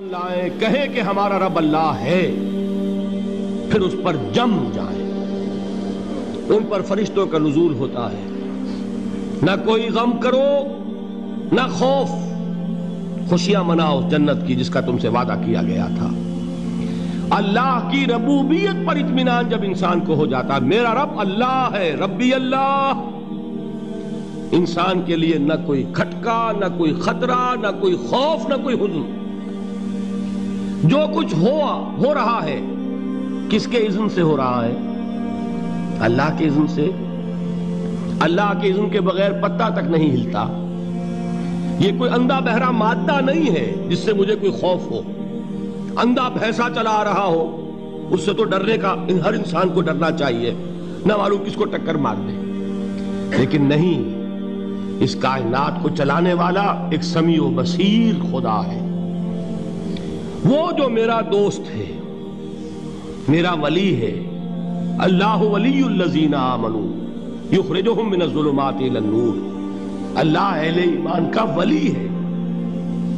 لائیں کہیں کہ ہمارا رب اللہ ہے، پھر اس پر جم جائیں۔ ان پر فرشتوں کا نزول ہوتا ہے، نہ کوئی غم کرو نہ خوف، خوشیاں مناؤ جنت کی جس کا تم سے وعدہ کیا گیا تھا۔ اللہ کی ربوبیت پر اطمینان جب انسان کو ہو جاتا، میرا رب اللہ ہے، ربی اللہ، انسان کے لیے نہ کوئی کھٹکا، نہ کوئی خطرہ، نہ کوئی خوف، نہ کوئی حزن۔ جو کچھ ہو رہا ہے کس کے اذن سے ہو رہا ہے؟ اللہ کے اذن سے۔ اللہ کے اذن کے بغیر پتا تک نہیں ہلتا۔ یہ کوئی اندھا بہرا مادہ نہیں ہے جس سے مجھے کوئی خوف ہو۔ اندھا بھینسا چلا آ رہا ہو اس سے تو ڈرنے کا ہر انسان کو ڈرنا چاہیے، نہ معلوم کس کو ٹکر مار دے۔ لیکن نہیں، اس کائنات کو چلانے والا ایک سمیع و بصیر خدا ہے، وہ جو میرا دوست ہے، میرا ولی ہے۔ اللہ ولی الذین آمنوا یخرجہم من الظلمات الی النور۔ اللہ اہل ایمان کا ولی ہے،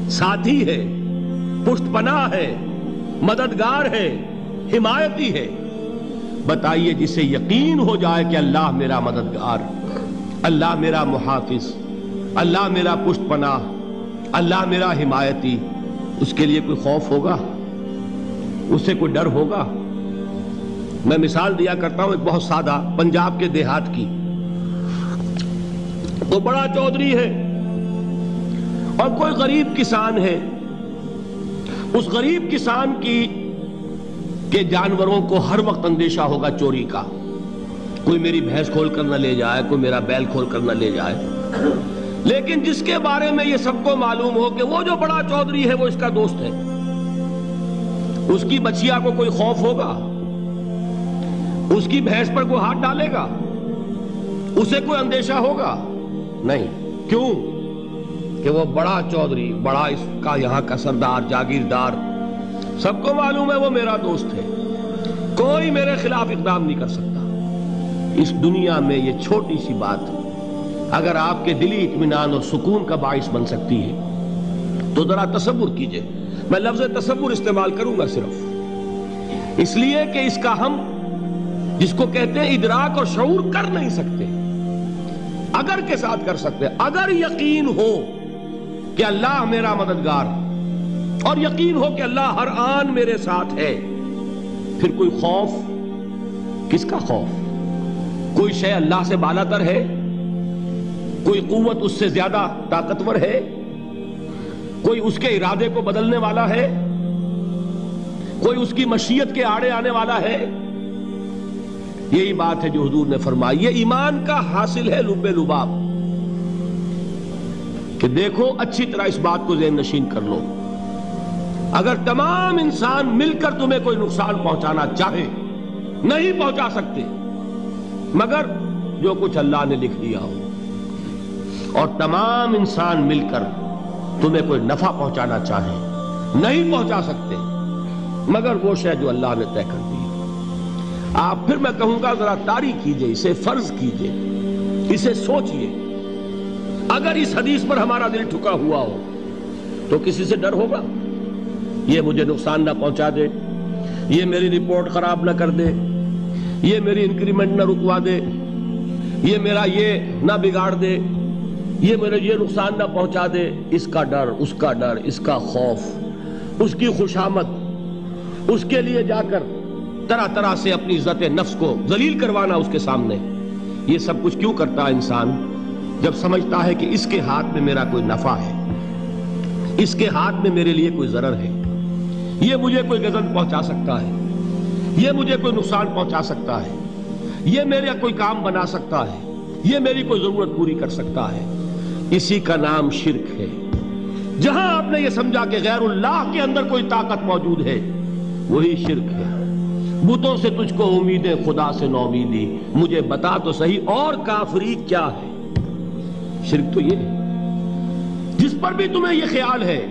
ساتھی ہے، پشت پناہ ہے، مددگار ہے، حمایتی ہے۔ بتائیے جسے یقین ہو جائے کہ اللہ میرا مددگار، اللہ میرا محافظ، اللہ میرا پشت پناہ، اللہ میرا حمایتی، اس کے لیے کوئی خوف ہوگا؟ اس سے کوئی ڈر ہوگا؟ میں مثال دیا کرتا ہوں ایک بہت سادہ، پنجاب کے دیہات کی۔ وہ بڑا چودھری ہے اور کوئی غریب کسان ہے۔ اس غریب کسان کے جانوروں کو ہر وقت اندیشہ ہوگا چوری کا، کوئی میری بھینس کھول کر نہ لے جائے، کوئی میرا بیل کھول کر نہ لے جائے۔ لیکن جس کے بارے میں یہ سب کو معلوم ہو کہ وہ جو بڑا چودھری ہے وہ اس کا دوست ہے، اس کی بچیا کو کوئی خوف ہوگا؟ اس کی بھینس پر کوئی ہاتھ ڈالے گا؟ اسے کوئی اندیشہ ہوگا؟ نہیں۔ کیوں؟ کہ وہ بڑا چودھری، بڑا اس کا یہاں کا سردار، جاگیردار، سب کو معلوم ہے وہ میرا دوست ہے، کوئی میرے خلاف اقدام نہیں کر سکتا۔ اس دنیا میں یہ چھوٹی سی بات اگر آپ کے دلی اطمینان اور سکون کا باعث بن سکتی ہے تو ذرا تصور کیجئے۔ میں لفظ تصور استعمال کروں گا صرف اس لیے کہ اس کا ہم جس کو کہتے ہیں ادراک اور شعور کر نہیں سکتے، اگر کے ساتھ کر سکتے۔ اگر یقین ہو کہ اللہ میرا مددگار اور یقین ہو کہ اللہ ہر آن میرے ساتھ ہے، پھر کوئی خوف؟ کس کا خوف؟ کوئی شے اللہ سے بالاتر ہے؟ کوئی قوت اس سے زیادہ طاقتور ہے؟ کوئی اس کے ارادے کو بدلنے والا ہے؟ کوئی اس کی مشیت کے آڑے آنے والا ہے؟ یہی بات ہے جو حضور نے فرمائی۔ یہ ایمان کا حاصل ہے لب لباب، کہ دیکھو اچھی طرح اس بات کو ذہن نشین کر لو، اگر تمام انسان مل کر تمہیں کوئی نقصان پہنچانا چاہے نہیں پہنچا سکتے، مگر جو کچھ اللہ نے لکھ دیا ہو، اور تمام انسان مل کر تمہیں کوئی نفع پہنچانا چاہے نہیں پہنچا سکتے، مگر وہ شے جو اللہ نے طے کر دی۔ آپ پھر میں کہوں گا ذرا طاری کیجئے، اسے فرض کیجئے، اسے سوچئے۔ اگر اس حدیث پر ہمارا دل ٹھکا ہوا ہو تو کسی سے ڈر ہوگا؟ یہ مجھے نقصان نہ پہنچا دے، یہ میری رپورٹ خراب نہ کر دے، یہ میری انکریمنٹ نہ رکوا دے، یہ میرا یہ نہ بگاڑ دے، یہ میرے یہ نقصان نہ پہنچا دے۔ اس کا ڈر، اس کا ڈر، اس کا خوف، اس کی خوشامد، اس کے لیے جا کر طرح طرح سے اپنی عزت نفس کو ذلیل کروانا اس کے سامنے، یہ سب کچھ کیوں کرتا ہے انسان؟ جب سمجھتا ہے کہ اس کے ہاتھ میں میرا کوئی نفع ہے، اس کے ہاتھ میں میرے لیے کوئی ضرر ہے، یہ مجھے کوئی غضب پہنچا سکتا ہے، یہ مجھے کوئی نقصان پہنچا سکتا ہے، یہ میرا کوئی کام بنا سکتا ہے، یہ میری کوئی ضرورت پوری کر سکتا ہے، اسی کا نام شرک ہے۔ جہاں آپ نے یہ سمجھا کہ غیر اللہ کے اندر کوئی طاقت موجود ہے، وہی شرک ہے۔ بتوں سے تجھ کو امیدیں، خدا سے نومیدی، مجھے بتا تو صحیح اور کافری کیا ہے؟ شرک تو یہ ہے۔ جس پر بھی تمہیں یہ خیال ہے،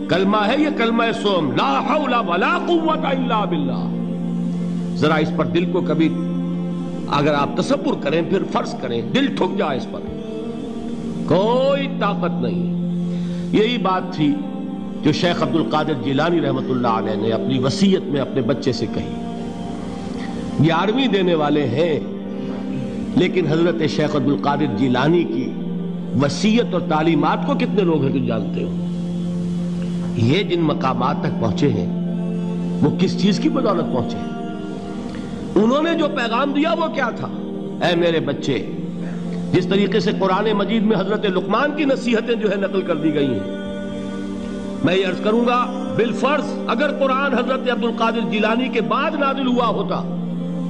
کلمہ ہے یہ کلمہ سوم، لا حول ولا قوت الا باللہ، ذرا اس پر دل کو کبھی اگر آپ تصور کریں، پھر فرض کریں، دل ٹھک جائے اس پر، کوئی طاقت نہیں۔ یہی بات تھی جو شیخ عبد القادر جیلانی رحمۃ اللہ علیہ نے اپنی وصیت میں اپنے بچے سے کہی. 11ویں دینے والے ہیں، لیکن حضرت شیخ عبد القادر جیلانی کی وصیت اور تعلیمات کو کتنے لوگ ہیں تو جانتے ہو؟ یہ جن مقامات تک پہنچے ہیں وہ کس چیز کی بدولت پہنچے ہیں؟ انہوں نے جو پیغام دیا وہ کیا تھا؟ اے میرے بچے، جس طریقے سے قرآن مجید میں حضرت لقمان کی نصیحتیں جو ہے نقل کر دی گئی ہیں، میں یہ عرض کروں گا بالفرض اگر قرآن حضرت عبد القادر جیلانی کے بعد نازل ہوا ہوتا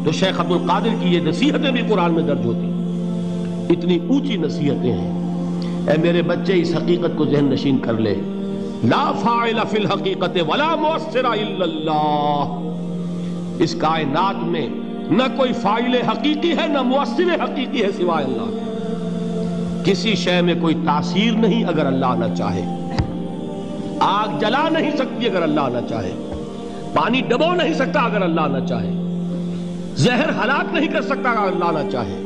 تو شیخ عبد القادر کی یہ نصیحتیں بھی قرآن میں درج ہوتی. اتنی اونچی نصیحتیں ہیں. اے میرے بچے، اس حقیقت کو ذہن نشین کر لے، لا فاعل فی الحقیقت ولا مؤثر الا اللہ. اس کائنات میں نہ کوئی فاعل حقیقی ہے نہ مؤثر حقیقی ہے سوائے اللہ کے. کسی شے میں کوئی تاثیر نہیں اگر اللہ نہ چاہے. آگ جلا نہیں سکتی اگر اللہ نہ چاہے. پانی ڈبو نہیں سکتا اگر اللہ نہ چاہے. زہر ہلاک نہیں کر سکتا اگر اللہ نہ چاہے.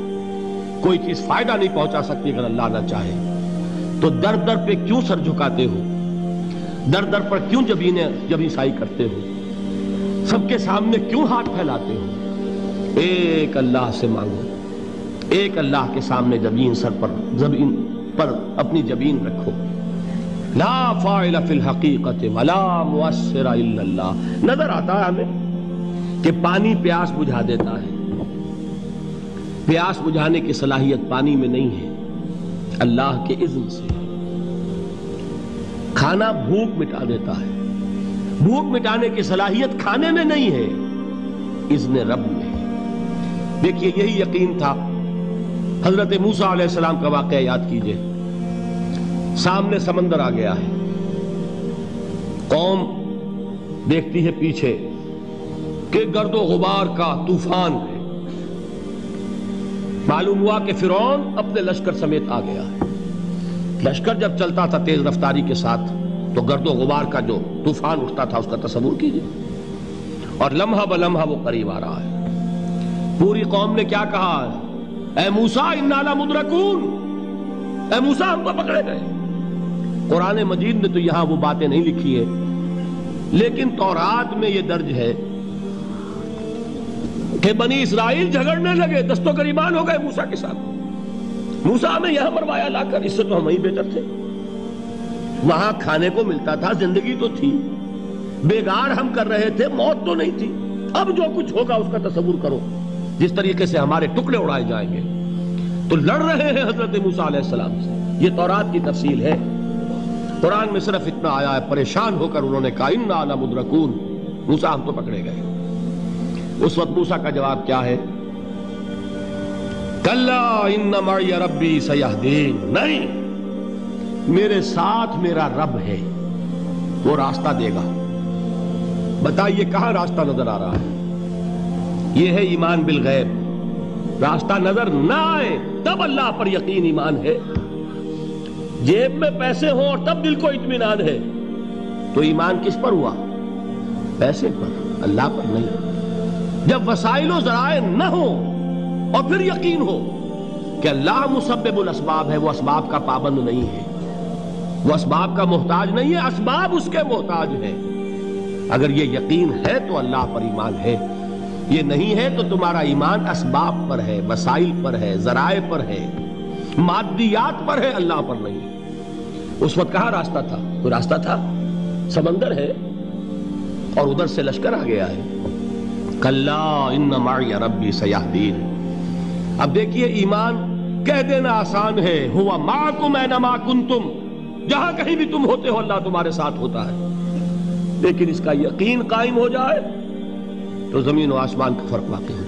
کوئی چیز فائدہ نہیں پہنچا سکتی اگر اللہ نہ چاہے. تو در در پہ کیوں سر جھکاتے ہو؟ در در پر کیوں جبیں سائی کرتے ہو؟ سب کے سامنے کیوں ہاتھ پھیلاتے ہو؟ ایک اللہ سے مانگو. ایک اللہ کے سامنے زمین پر اپنی جبین رکھو. لا فاعل فی الحقیقت ولا مؤثر الا اللہ. نظر آتا ہے ہمیں کہ پانی پیاس بجھا دیتا ہے. پیاس بجھانے کی صلاحیت پانی میں نہیں ہے، اللہ کے اذن سے. کھانا بھوک مٹا دیتا ہے. بھوک مٹانے کی صلاحیت کھانے میں نہیں ہے، اذن رب میں. دیکھیے یہی یقین تھا. حضرت موسیٰ علیہ السلام کا واقعہ یاد کیجئے. سامنے سمندر آ گیا ہے. قوم دیکھتی ہے پیچھے کہ گرد و غبار کا طوفان ہے. معلوم ہوا کہ فرعون اپنے لشکر سمیت آ گیا ہے. لشکر جب چلتا تھا تیز رفتاری کے ساتھ تو گرد و غبار کا جو طوفان اٹھتا تھا اس کا تصور کیجئے. اور لمحہ بلمحہ وہ قریب آ رہا ہے. پوری قوم نے کیا کہا؟ اے موسیٰ انا لمدرکون. اے موسیٰ ہم کو پکڑے گئے. قرآن مجید نے تو یہاں وہ باتیں نہیں لکھی ہیں، لیکن تورات میں یہ درج ہے کہ بنی اسرائیل جھگڑنے لگے، دست و گریبان ہو گئے موسیٰ کے ساتھ. موسیٰ ہمیں یہاں مروایا لا کر، اس سے تو ہم ہی بہتر تھے. وہاں کھانے کو ملتا تھا، زندگی تو تھی، بیگار ہم کر رہے تھے، موت تو نہیں تھی. اب جو کچھ ہوگا اس کا تصور کرو، جس طریقے سے ہمارے ٹکڑے اڑائے جائیں گے. تو لڑ رہے ہیں حضرت موسیٰ علیہ السلام سے. یہ تورات کی تفصیل ہے. قرآن میں صرف اتنا آیا ہے، پریشان ہو کر انہوں نے کہا انا لمدرکون. موسیٰ ہم تو پکڑے گئے. اس وقت موسیٰ کا جواب کیا ہے؟ کلا ان معی ربی سیہدین. نہیں، میرے ساتھ میرا رب ہے، وہ راستہ دے گا. بتائیے کہاں راستہ نظر آ رہا ہے؟ یہ ہے ایمان بالغیب. راستہ نظر نہ آئے تب اللہ پر یقین ایمان ہے. جیب میں پیسے ہوں اور تب دل کو اطمینان ہے تو ایمان کس پر ہوا؟ پیسے پر، اللہ پر نہیں. جب وسائل و ذرائع نہ ہو اور پھر یقین ہو کہ اللہ مسبب الاسباب ہے، وہ اسباب کا پابند نہیں ہے، وہ اسباب کا محتاج نہیں ہے، اسباب اس کے محتاج ہیں. اگر یہ یقین ہے تو اللہ پر ایمان ہے. یہ نہیں ہے تو تمہارا ایمان اسباب پر ہے، وسائل پر ہے، ذرائع پر ہے، مادیات پر ہے، اللہ پر نہیں. اس وقت کہاں راستہ تھا؟ کوئی راستہ تھا؟ سمندر ہے اور ادھر سے لشکر آ گیا ہے. کلا ان معی ربی سیہدین. اب دیکھیے ایمان کہہ دینا آسان ہے، ہوا معکم اینما کنتم. جہاں کہیں بھی تم ہوتے ہو اللہ تمہارے ساتھ ہوتا ہے. لیکن اس کا یقین قائم ہو جائے تو زمین و آسمان کا فرق واقع ہو جائے.